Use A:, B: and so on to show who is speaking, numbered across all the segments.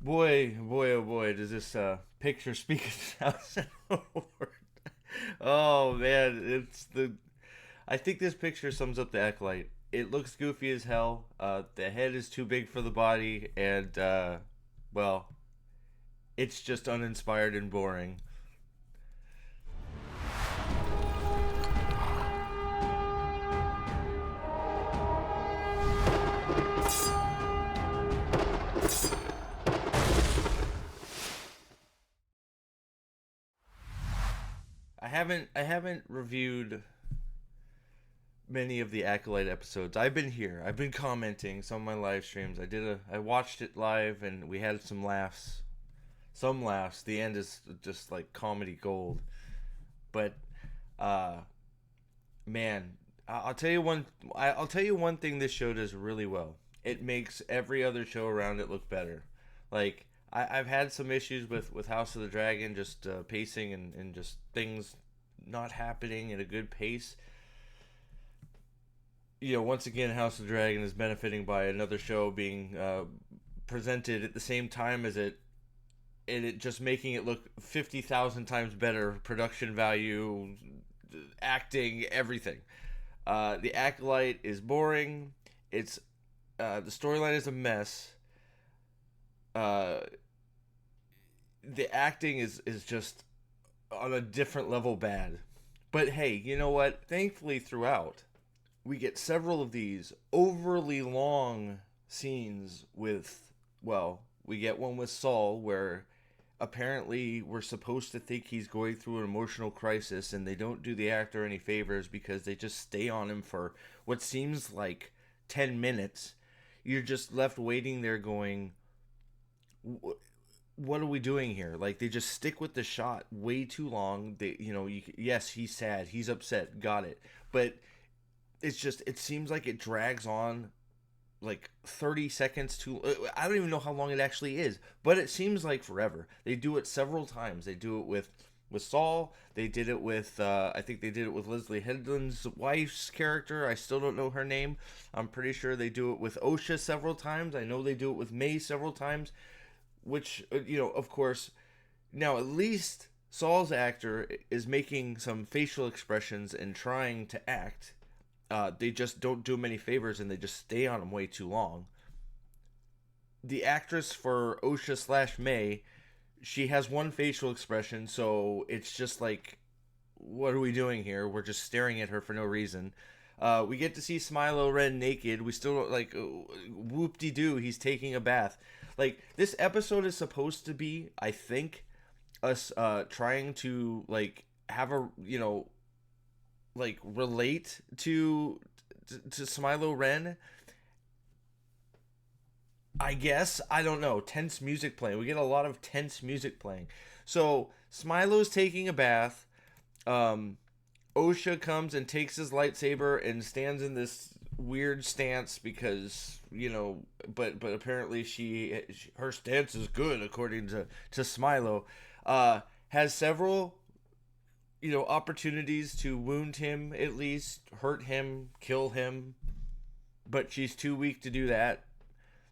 A: boy, oh boy, does this picture speak a thousand words. Oh man, I think this picture sums up the Acolyte. It looks goofy as hell. The head is too big for the body, and well, it's just uninspired and boring. I haven't reviewed many of the Acolyte episodes. I've been here. I've been commenting some of my live streams. I watched it live and we had some laughs. Some laughs. The end is just like comedy gold. But uh man, I'll tell you one I'll tell you one thing this show does really well. It makes every other show around it look better. Like I've had some issues with House of the Dragon, just pacing and just things not happening at a good pace. Once again, House of the Dragon is benefiting by another show being presented at the same time as it, and it just making it look 50,000 times better. Production value, acting, everything. The Acolyte is boring. It's the storyline is a mess. Uh, the acting is just on a different level bad. But hey, you know what? Thankfully, throughout, we get several of these overly long scenes with, well, we get one with Saul where apparently we're supposed to think he's going through an emotional crisis, and they don't do the actor any favors because they just stay on him for what seems like 10 minutes. You're just left waiting there going, what are we doing here? Like, they just stick with the shot way too long. Yes, he's sad, he's upset, got it. But it seems like it drags on like 30 seconds too. I don't even know how long it actually is, but it seems like forever. They do it several times. They do it with Saul. They did it with I think they did it with Leslie Headland's wife's character. I still don't know her name. I'm pretty sure they do it with Osha several times. I know they do it with May several times, which of course, now at least Saul's actor is making some facial expressions and trying to act. They just don't do him any favors, and they just stay on him way too long. The actress for Osha slash May, she has one facial expression, so it's just like, what are we doing here? We're just staring at her for no reason. We get to see Smilo Ren naked. We still don't, like, whoop de doo, he's taking a bath. Like, this episode is supposed to be, I think, us trying to, like, have a, like, relate to Smilo Ren. I guess, I don't know. Tense music playing. We get a lot of tense music playing. So Smilo's taking a bath. Um, Osha comes and takes his lightsaber and stands in this weird stance because but apparently her stance is good according to Smilo. Has several opportunities to wound him, at least hurt him, kill him, but she's too weak to do that.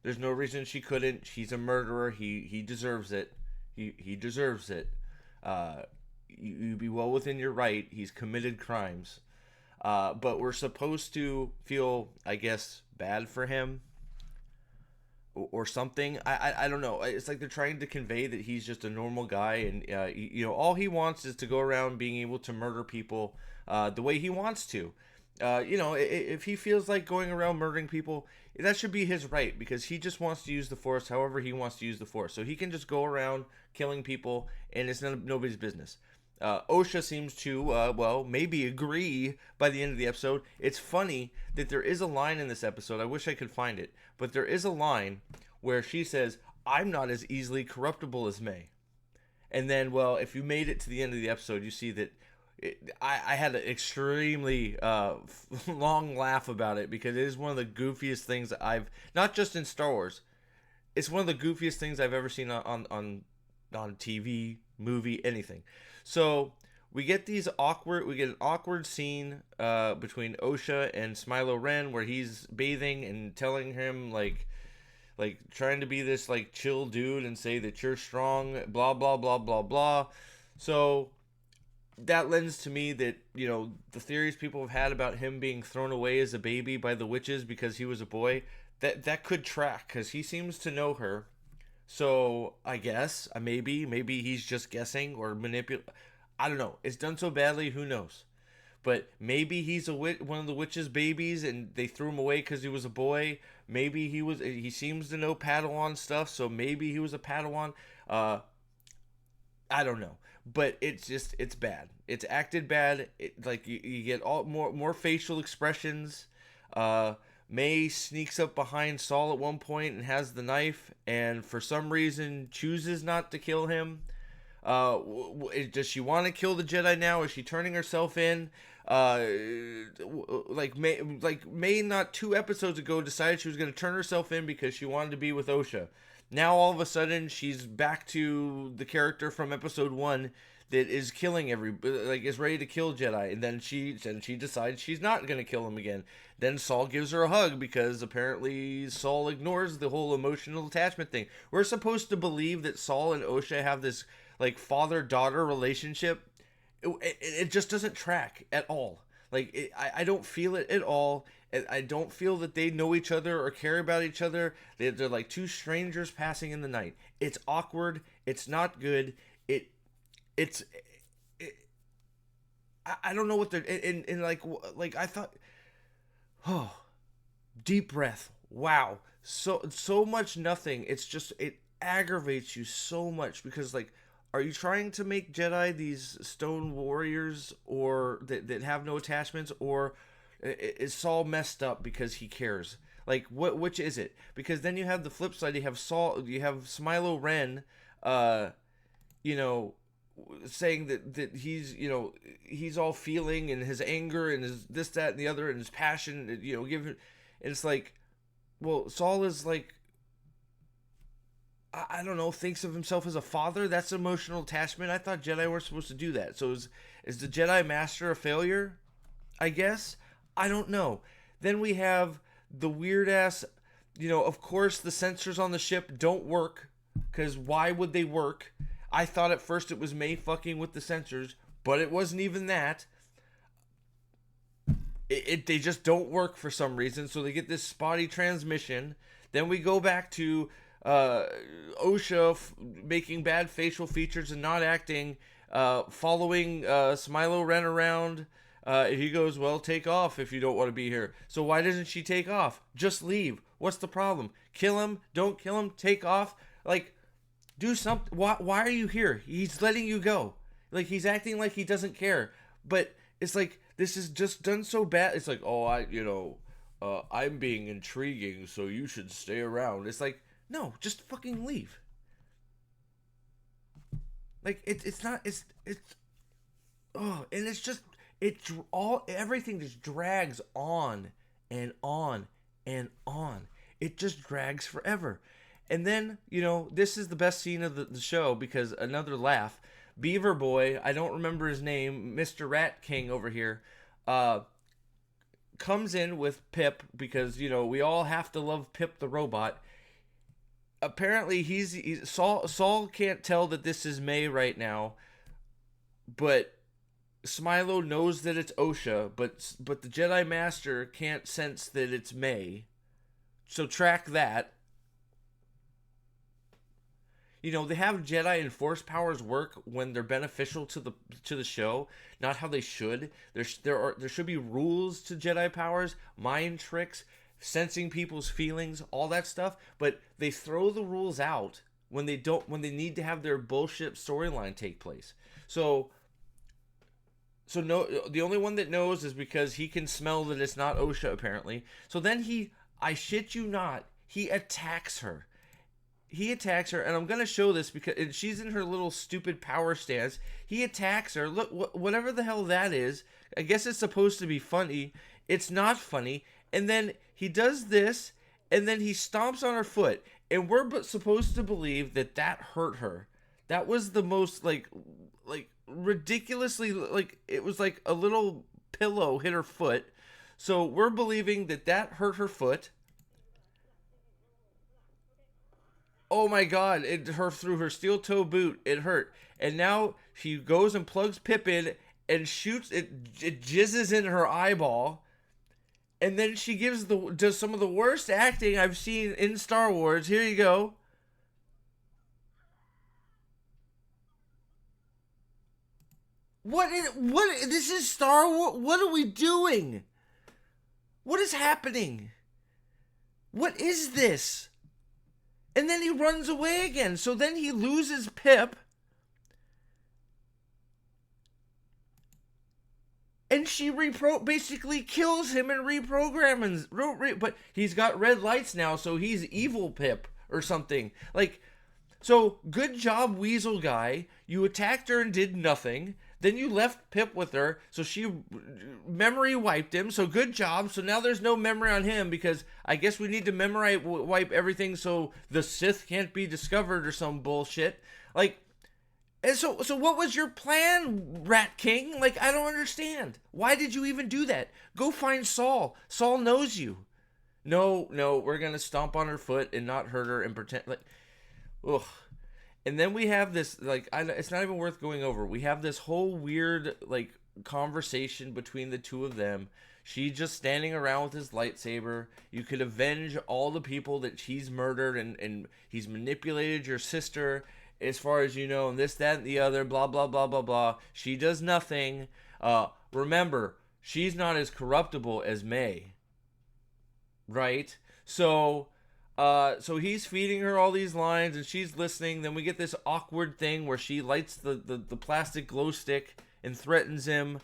A: There's no reason she couldn't. She's a murderer. He deserves it. He deserves it. You be well within your right. He's committed crimes. But we're supposed to feel, I guess, bad for him or something. I don't know. It's like they're trying to convey that he's just a normal guy, and all he wants is to go around being able to murder people the way he wants to. If he feels like going around murdering people, that should be his right, because he just wants to use the Force however he wants to use the Force. So he can just go around killing people, and it's nobody's business. Osha seems to, maybe agree by the end of the episode. It's funny that there is a line in this episode. I wish I could find it. But there is a line where she says, I'm not as easily corruptible as May. And then, well, if you made it to the end of the episode, you see that I had an extremely long laugh about it, because it is one of the goofiest things that I've, not just in Star Wars, it's one of the goofiest things I've ever seen on TV, movie, anything. So we get an awkward scene between Osha and Smilo Ren where he's bathing and telling him, like, like trying to be this like chill dude and say that you're strong, blah blah blah blah blah. So that lends to me that, you know, the theories people have had about him being thrown away as a baby by the witches because he was a boy, that could track because he seems to know her. So I guess maybe he's just guessing or manipulate. I don't know. It's done so badly. Who knows? But maybe he's one of the witch's babies, and they threw him away because he was a boy. Maybe he was. He seems to know Padawan stuff, so maybe he was a Padawan. Uh, I don't know, but it's bad. It's acted bad. Like you get all more facial expressions. Uh, May sneaks up behind Saul at one point and has the knife, and for some reason chooses not to kill him. Does she want to kill the Jedi now? Is she turning herself in? May not 2 episodes ago decided she was going to turn herself in because she wanted to be with Osha. Now all of a sudden she's back to the character from episode 1 that is killing is ready to kill Jedi, and then she decides she's not going to kill him again. Then Saul gives her a hug because apparently Saul ignores the whole emotional attachment thing. We're supposed to believe that Saul and Osha have this like father-daughter relationship. It just doesn't track at all. I don't feel it at all. I don't feel that they know each other or care about each other. They're like two strangers passing in the night. It's awkward. It's not good. It's I don't know what they're in like I thought. Oh, deep breath. Wow. So much nothing. It's just it aggravates you so much because like, are you trying to make Jedi these stone warriors or that have no attachments, or is Saul messed up because he cares? Like which is it? Because then you have the flip side. You have Smilo Ren, you know, saying that he's, you know, he's all feeling and his anger and his this that and the other and his passion, you know, and it's like, well, Saul is like, I don't know, thinks of himself as a father. That's emotional attachment. I thought Jedi were supposed to do that. So is the Jedi Master a failure? I guess. I don't know. Then we have the weird ass, you know, of course the sensors on the ship don't work, because why would they work? I thought at first it was May fucking with the sensors, but it wasn't even that. They just don't work for some reason, so they get this spotty transmission. Then we go back to Osha making bad facial features and not acting, following Smilo Ren around. He goes, well, take off if you don't want to be here. So why doesn't she take off? Just leave. What's the problem? Kill him? Don't kill him? Take off? Like, do something. Why are you here? He's letting you go. Like, he's acting like he doesn't care. But it's like, this is just done so bad. It's like, oh, I'm being intriguing, so you should stay around. It's like, no, just fucking leave. Like, oh, and it's just, everything just drags on and on and on. It just drags forever. And then, you know, this is the best scene of the show because another laugh. Beaver Boy, I don't remember his name, Mr. Rat King over here, comes in with Pip because, you know, we all have to love Pip the robot. Apparently, Saul can't tell that this is May right now, but Smilo knows that it's Osha, but the Jedi Master can't sense that it's May. So track that. You know, they have Jedi and Force powers work when they're beneficial to the show, not how they should. There should be rules to Jedi powers, mind tricks, sensing people's feelings, all that stuff. But they throw the rules out when they need to have their bullshit storyline take place. So no, the only one that knows is because he can smell that it's not Osha apparently. So then I shit you not, he attacks her. And I'm going to show this because she's in her little stupid power stance. He attacks her. Look, whatever the hell that is. I guess it's supposed to be funny. It's not funny. And then he does this, and then he stomps on her foot. And we're supposed to believe that hurt her. That was the most, like ridiculously, like, it was like a little pillow hit her foot. So we're believing that hurt her foot. Oh my god, it her through her steel toe boot, it hurt. And now she goes and plugs Pip in and shoots it jizzes in her eyeball. And then she does some of the worst acting I've seen in Star Wars. Here you go. What this is Star Wars. What are we doing? What is happening? What is this? And then he runs away again. So then he loses Pip. And she basically kills him and reprograms. But he's got red lights now, so he's evil Pip or something. Like, so good job, Weasel Guy. You attacked her and did nothing. Then you left Pip with her, so she memory wiped him. So good job. So now there's no memory on him because I guess we need to memory wipe everything so the Sith can't be discovered or some bullshit. Like, and so what was your plan, Rat King? Like, I don't understand. Why did you even do that? Go find Saul. Saul knows you. No, we're gonna stomp on her foot and not hurt her and pretend like, ugh. And then we have this, like, it's not even worth going over. We have this whole weird, like, conversation between the two of them. She's just standing around with his lightsaber. You could avenge all the people that she's murdered, and he's manipulated your sister, as far as you know, and this, that, and the other, blah, blah, blah, blah, blah. She does nothing. Remember, she's not as corruptible as May. Right? So he's feeding her all these lines and she's listening. Then we get this awkward thing where she lights the plastic glow stick and threatens him,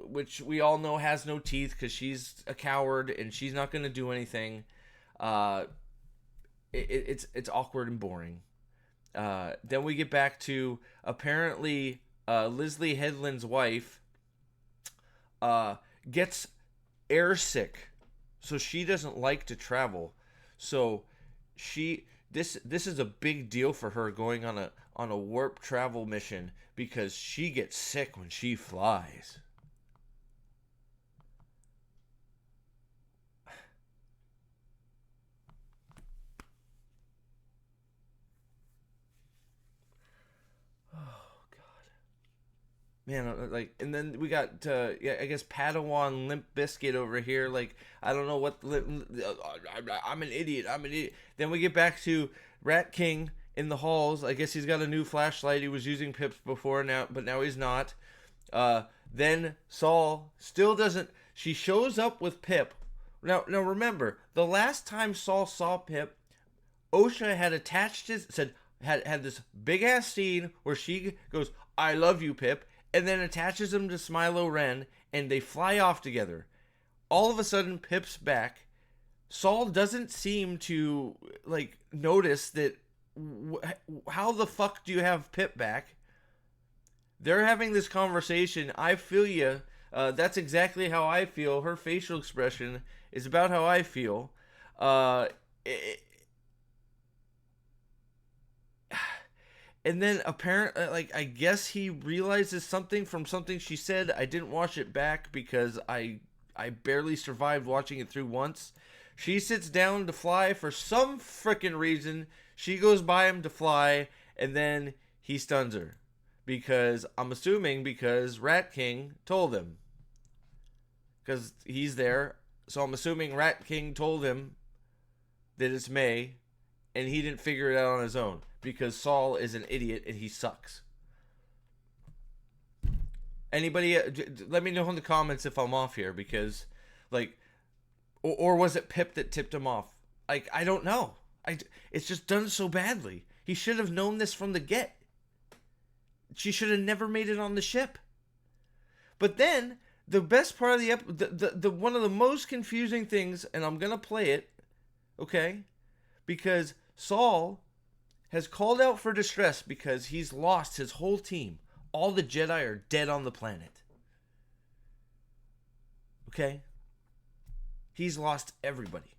A: which we all know has no teeth because she's a coward and she's not going to do anything. It's awkward and boring. Then we get back to apparently Leslie Headland's wife gets airsick, so she doesn't like to travel. So this is a big deal for her going on a warp travel mission because she gets sick when she flies. Man, like, and then we got, I guess, Padawan Limp Biscuit over here. Like, I don't know what, I'm an idiot. Then we get back to Rat King in the halls. I guess he's got a new flashlight. He was using Pip's before now, but now he's not. Then Saul still doesn't. She shows up with Pip. Now remember, the last time Saul saw Pip, Osha had had this big ass scene where she goes, "I love you, Pip," and then attaches him to Smilo Ren, and they fly off together. All of a sudden, Pip's back. Saul doesn't seem to, like, notice that. How the fuck do you have Pip back? They're having this conversation. I feel you. That's exactly how I feel. Her facial expression is about how I feel. And then apparently, like, I guess he realizes something from something she said. I didn't watch it back because I barely survived watching it through once. She sits down to fly for some frickin' reason. She goes by him to fly, and then he stuns her. Because, I'm assuming because Rat King told him. Because he's there. So I'm assuming Rat King told him that it's May, and he didn't figure it out on his own. Because Saul is an idiot and he sucks. Anybody, let me know in the comments if I'm off here, because, like, or was it Pip that tipped him off? Like, I don't know. It's just done so badly. He should have known this from the get. She should have never made it on the ship. But then, the best part of the episode, the one of the most confusing things, and I'm gonna play it, okay? Because Saul has called out for distress because he's lost his whole team. All the Jedi are dead on the planet. Okay? He's lost everybody.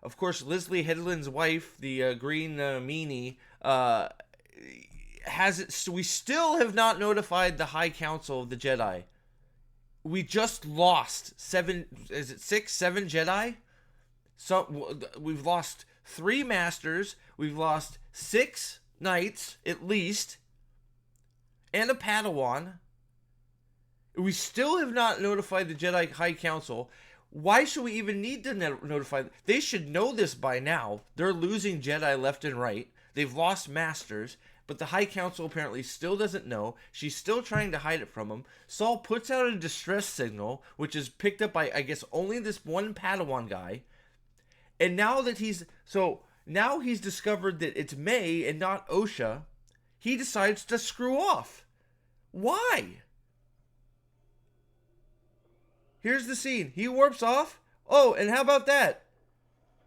A: Of course, Leslie Headland's wife, the green meanie, has it. So we still have not notified the High Council of the Jedi. We just lost 7 Jedi? We've lost 3 masters. We've lost 6 knights, at least. And a Padawan. We still have not notified the Jedi High Council. Why should we even need to notify them? They should know this by now. They're losing Jedi left and right. They've lost masters. But the High Council apparently still doesn't know. She's still trying to hide it from them. Saul puts out a distress signal, which is picked up by, I guess, only this one Padawan guy. And now that now he's discovered that it's May and not Osha, he decides to screw off. Why? Here's the scene. He warps off. Oh, and how about that?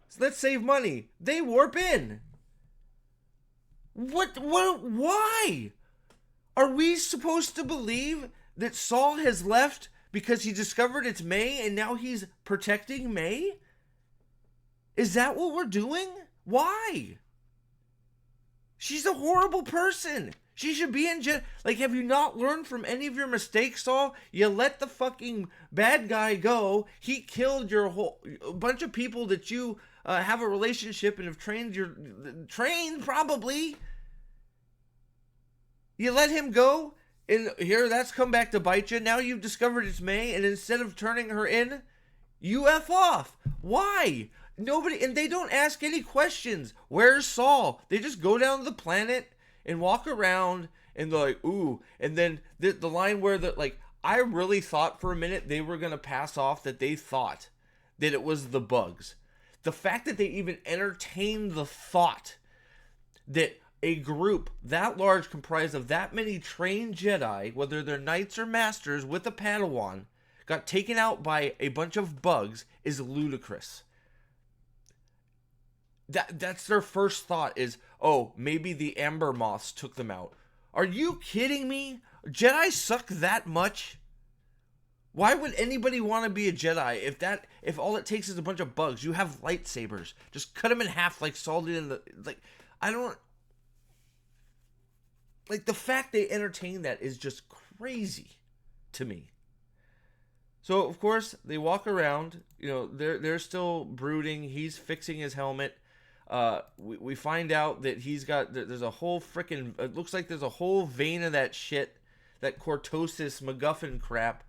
A: So let's save money. They warp in. Why? Are we supposed to believe that Saul has left because he discovered it's May and now he's protecting May? Is that what we're doing? Why? She's a horrible person. She should be in jail. Like, have you not learned from any of your mistakes, Saul? You let the fucking bad guy go. He killed a bunch of people that you have a relationship and have trained probably. You let him go, and here that's come back to bite you. Now you've discovered it's May, and instead of turning her in, you F off. Why? Nobody, and they don't ask any questions. Where's Saul? They just go down to the planet and walk around, and they're like, ooh. And then the line where I really thought for a minute they were going to pass off that they thought that it was the bugs. The fact that they even entertained the thought that a group that large, comprised of that many trained Jedi, whether they're knights or masters with a Padawan, got taken out by a bunch of bugs is ludicrous. That's their first thought is, oh, maybe the Amber Moths took them out. Are you kidding me? Jedi suck that much? Why would anybody want to be a Jedi if all it takes is a bunch of bugs? You have lightsabers. Just cut them in half like Saul did in the... the fact they entertain that is just crazy to me. So, of course, they walk around. They're still brooding. He's fixing his helmet. We find out that there's a whole freaking, it looks like there's a whole vein of that shit, that Cortosis MacGuffin crap.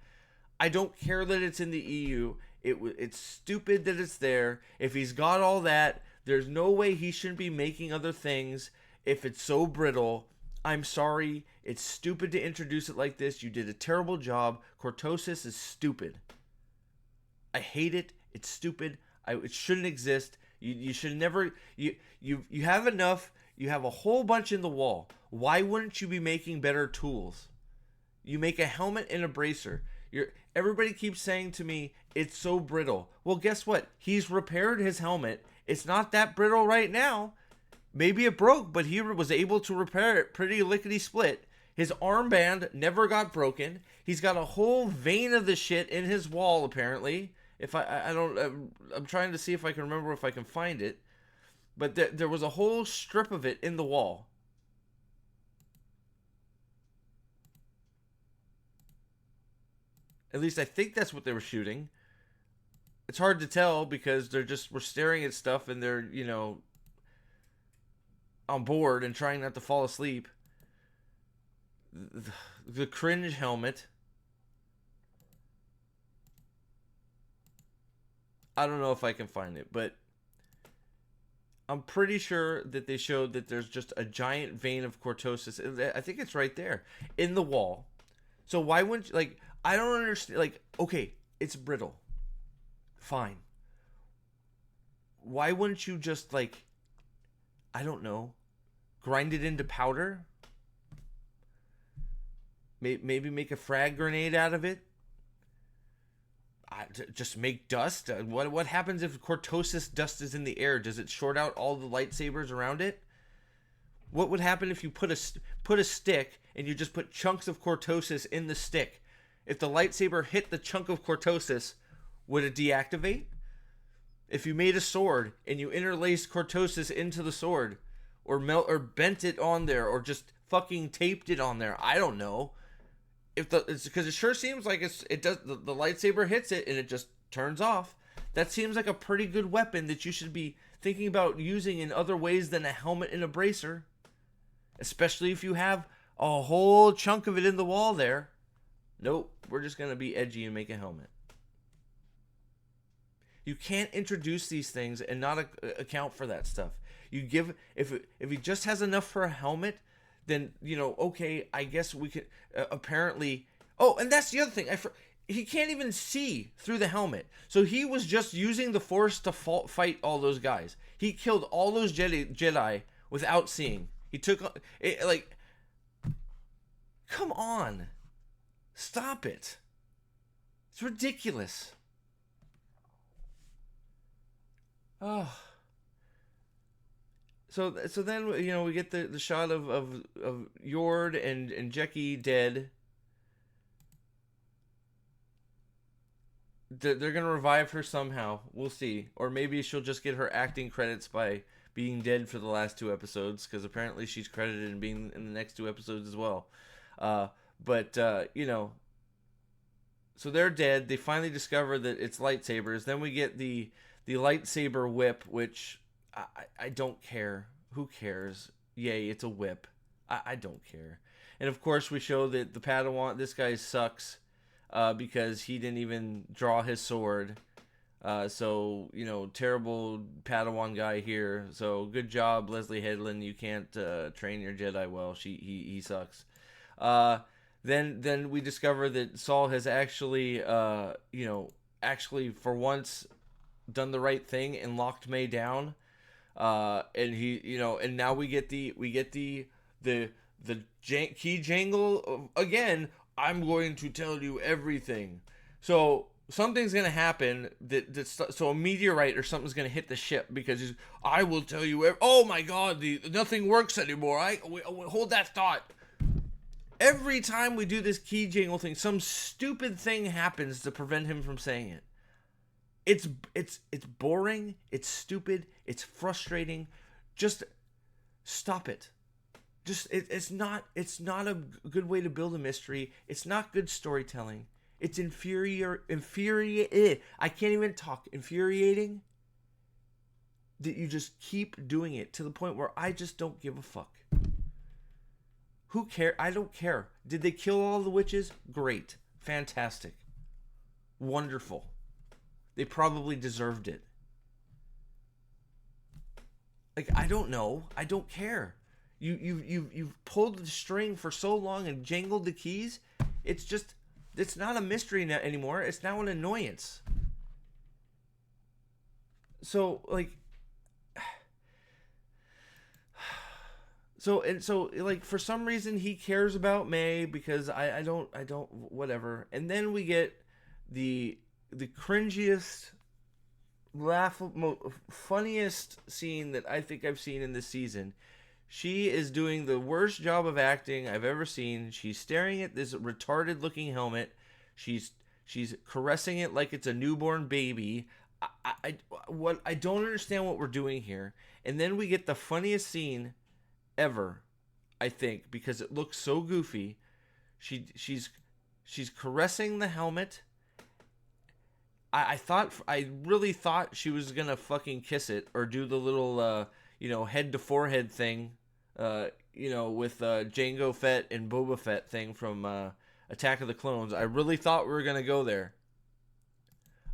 A: I don't care that it's in the EU. It's stupid that it's there. If he's got all that, there's no way he shouldn't be making other things if it's so brittle. I'm sorry. It's stupid to introduce it like this. You did a terrible job. Cortosis is stupid. I hate it. It's stupid. It shouldn't exist. You should never... You have enough. You have a whole bunch in the wall. Why wouldn't you be making better tools? You make a helmet and a bracer. Everybody keeps saying to me, it's so brittle. Well, guess what? He's repaired his helmet. It's not that brittle right now. Maybe it broke, but he was able to repair it pretty lickety-split. His armband never got broken. He's got a whole vein of the shit in his wall, apparently. I'm trying to see if I can remember if I can find it. But there was a whole strip of it in the wall. At least I think that's what they were shooting. It's hard to tell because we're staring at stuff and they're, on board and trying not to fall asleep. The cringe helmet. I don't know if I can find it, but I'm pretty sure that they showed that there's just a giant vein of Cortosis. I think it's right there in the wall. So why wouldn't you, I don't understand. Okay, it's brittle. Fine. Why wouldn't you just I don't know, grind it into powder? Maybe make a frag grenade out of it? Just make dust? What happens if Cortosis dust is in the air? Does it short out all the lightsabers around it? What would happen if you put a stick and you just put chunks of Cortosis in the stick? If the lightsaber hit the chunk of Cortosis, would it deactivate? If you made a sword and you interlaced Cortosis into the sword, or bent it on there, or just fucking taped it on there, I don't know. It's because it sure seems like it does. The lightsaber hits it and it just turns off. That seems like a pretty good weapon that thinking about using in other ways than a helmet and a bracer, especially if you have a whole chunk of it in the wall there. Nope, we're just going to be edgy and make a helmet. You can't introduce these things and not account for that stuff. You give if he just has enough for a helmet, then okay, I guess we could apparently. Oh, and that's the other thing. He can't even see through the helmet, so he was just using the Force to fight all those guys. He killed all those Jedi without seeing. He took it, like, come on, stop it. It's ridiculous. Oh. So then we get the shot of Yord and Jecki dead. They're gonna revive her somehow. We'll see, or maybe she'll just get her acting credits by being dead for the last 2 episodes, because apparently she's credited in being in the next 2 episodes as well. So they're dead. They finally discover that it's lightsabers. Then we get the lightsaber whip, which I don't care. Who cares? Yay, it's a whip. I don't care. And of course, we show that the Padawan, this guy sucks because he didn't even draw his sword. So, terrible Padawan guy here. So, good job, Leslie Headland. You can't train your Jedi well. He sucks. Then we discover that Saul has actually, actually for once done the right thing and locked May down. And he, and now we get the key jangle again. I'm going to tell you everything. So something's going to happen so a meteorite or something's going to hit the ship, because I will tell you. Oh my God, nothing works anymore. Hold that thought. Every time we do this key jangle thing, some stupid thing happens to prevent him from saying it. It's boring. It's stupid. It's frustrating. Just stop it. It's not a good way to build a mystery. It's not good storytelling. It's infuriating. I can't even talk. Infuriating that you just keep doing it to the point where I just don't give a fuck. Who cares? I don't care. Did they kill all the witches? Great. Fantastic. Wonderful. They probably deserved it. Like, I don't know. I don't care. You've pulled the string for so long and jangled the keys. It's not a mystery anymore. It's now an annoyance. So, like, for some reason he cares about May, because I don't, whatever. And then we get the cringiest, funniest scene that I think I've seen in this season. She is doing the worst job of acting I've ever seen. She's staring at this retarded looking helmet. She's caressing it like it's a newborn baby. I don't understand what we're doing here. And then we get the funniest scene ever, I think, because it looks so goofy. She's caressing the helmet. I really thought she was gonna fucking kiss it, or do the little head to forehead thing, with Jango Fett and Boba Fett thing from Attack of the Clones. I really thought we were gonna go there.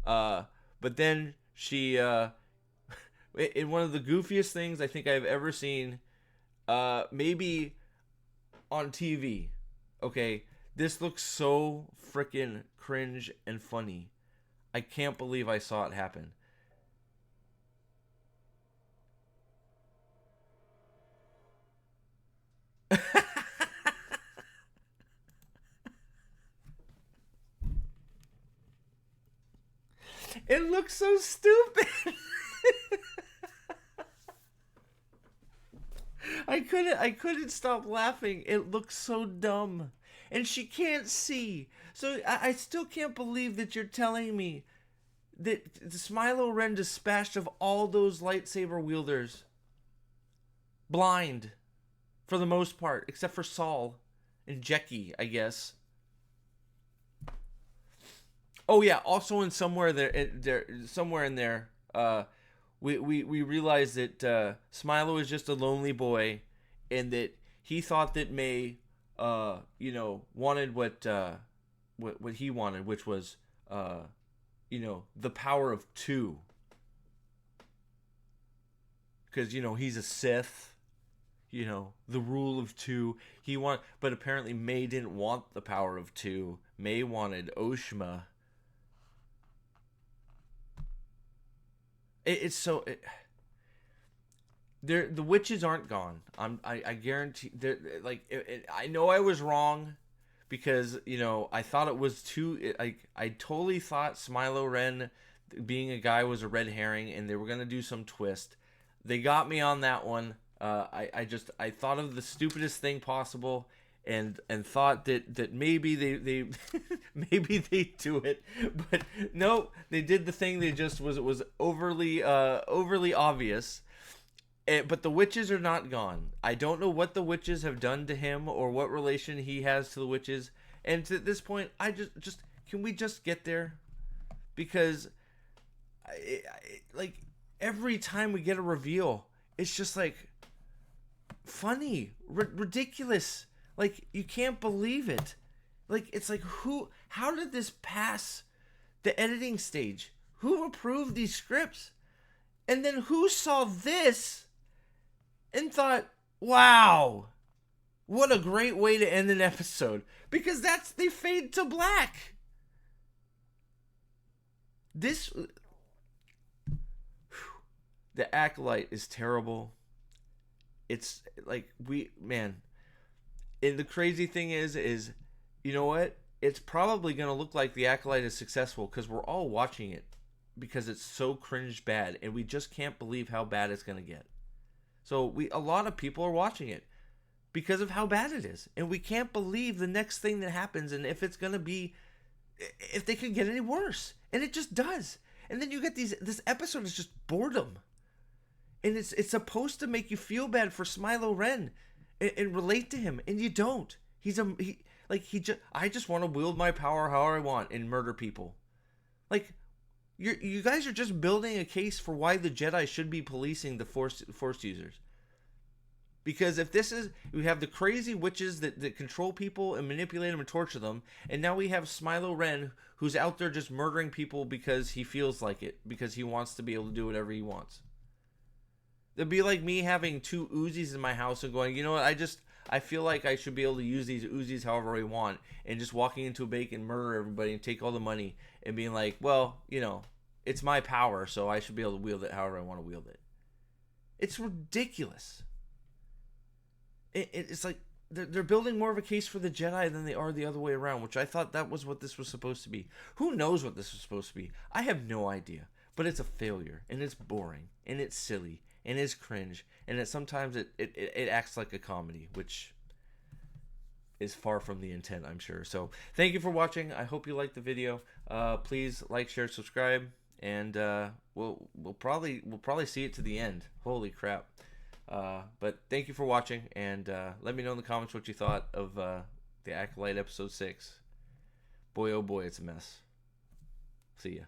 A: But then she, in one of the goofiest things I think I've ever seen, maybe on TV. Okay, this looks so freaking cringe and funny. I can't believe I saw it happen. It looks so stupid. I couldn't stop laughing. It looks so dumb. And she can't see. So I still can't believe that you're telling me that Smilo Ren dispatched of all those lightsaber wielders blind, for the most part, except for Saul and Jecki, I guess. Oh yeah, also in somewhere in there, we realize that Smilo is just a lonely boy, and that he thought that May, wanted what he wanted, which was, the power of two, because he's a Sith. The rule of two. But apparently May didn't want the power of two. May wanted Oshma. It's so. The witches aren't gone. I guarantee. I know I was wrong, because I thought it was too. I totally thought Smilo Ren being a guy was a red herring, and they were gonna do some twist. They got me on that one. I thought of the stupidest thing possible, and thought that maybe they maybe they do it, but no, they did the thing. They just was overly obvious. But the witches are not gone. I don't know what the witches have done to him, or what relation he has to the witches. And to this point, I just can we just get there? Because like every time we get a reveal, it's just like funny, ridiculous. Like, you can't believe it. Like, it's like, how did this pass the editing stage? Who approved these scripts? And then who saw this and thought, wow, what a great way to end an episode? Because they fade to black. The Acolyte is terrible. It's like, and the crazy thing is, you know what? It's probably going to look like the Acolyte is successful, because we're all watching it because it's so cringe bad, and we just can't believe how bad it's going to get. So a lot of people are watching it because of how bad it is, and we can't believe the next thing that happens, and if it's going to be, if they could get any worse, and it just does. And then you get this episode is just boredom, and it's supposed to make you feel bad for Smilo Ren and relate to him, and you don't. I just want to wield my power however I want and murder people. Like, you guys are just building a case for why the Jedi should be policing the Force users. Because if we have the crazy witches that control people and manipulate them and torture them, and now we have Smilo Ren who's out there just murdering people because he feels like it, because he wants to be able to do whatever he wants. It'd be like me having 2 Uzis in my house and going, you know what, I feel like I should be able to use these Uzis however I want, and just walking into a bank and murder everybody and take all the money and being like, well, it's my power, so I should be able to wield it however I want to wield it. It's ridiculous. It's like they're building more of a case for the Jedi than they are the other way around, which I thought that was what this was supposed to be. Who knows what this was supposed to be? I have no idea. But it's a failure, and it's boring, and it's silly, and it's cringe, and sometimes it acts like a comedy, which is far from the intent, I'm sure. So thank you for watching. I hope you liked the video. Please like, share, subscribe, and we'll probably see it to the end. Holy crap. But thank you for watching, and let me know in the comments what you thought of the Acolyte episode 6. Boy, oh boy, it's a mess. See ya.